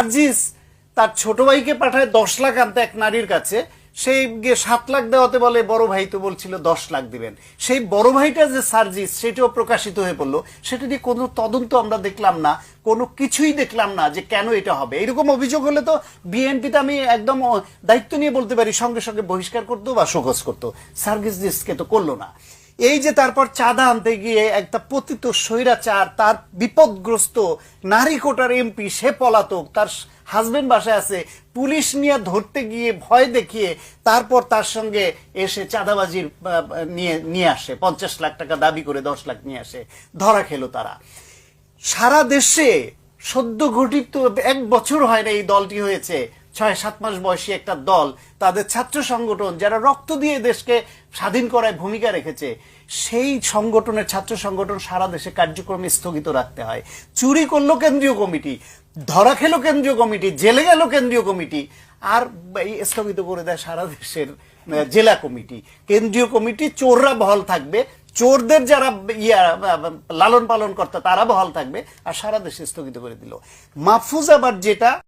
আরজিস তার ছোট ভাইকে পাঠায় 10 লাখ আনতে এক নারীর কাছে, সেই গিয়ে 7 লাখ দেওয়াতে বলে বড় ভাই তো বলছিল 10 লাখ দিবেন। সেই বড় ভাইটা যে সার্জিস, সেটাও প্রকাশিত হয়ে পড়লো। সেটা নিয়ে কোনো তদন্ত আমরা দেখলাম না, কোনো কিছুই দেখলাম না যে কেন এটা হবে। এরকম অভিযোগ হলে তো বিএনপিতে আমি একদম দায়িত্ব নিয়ে বলতে পারি সঙ্গে সঙ্গে বহিষ্কার করতো বা শোকজ করতো। সার্জিসকে তো করলো না। এই যে তারপর চাঁদা আনতে গিয়ে একটা পতিত স্বৈরাচার, তার বিপদগ্রস্ত নারী কোটার এমপি, সে পলাতক, তার হাজবেন্ড বাসায় আছে, পুলিশ নিয়ে ধরতে গিয়ে ভয় দেখিয়ে তারপর তার সঙ্গে এসে চাঁদাবাজির নিয়ে আসে, 50 লাখ টাকা দাবি করে 10 লাখ নিয়ে আসে, ধরা খেলো তারা। সারা দেশে সদ্য গঠিত 1 বছর হয় না এই দলটি হয়েছে, 6-7 মাস বয়সী একটা দল, তাদের ছাত্র সংগঠন যারা রক্ত দিয়ে দেশকে স্বাধীন করায় ভূমিকা রেখেছে, সেই সংগঠনের ছাত্র সংগঠন সারা দেশে কার্যক্রম স্থগিত রাখতে হয়। চুরি করলো কেন্দ্রীয় কমিটি, ধরা খেলো কেন্দ্রীয় কমিটি, জেলে গেল কেন্দ্রীয় কমিটি, আর স্থগিত করে দেয় সারা দেশের জেলা কমিটি। কেন্দ্রীয় কমিটি চোররা বহাল থাকবে, চোরদের যারা লালন পালন কর্তা তারা বহাল থাকবে, আর সারা দেশে স্থগিত করে দিল। মাহফুজ আবার যেটা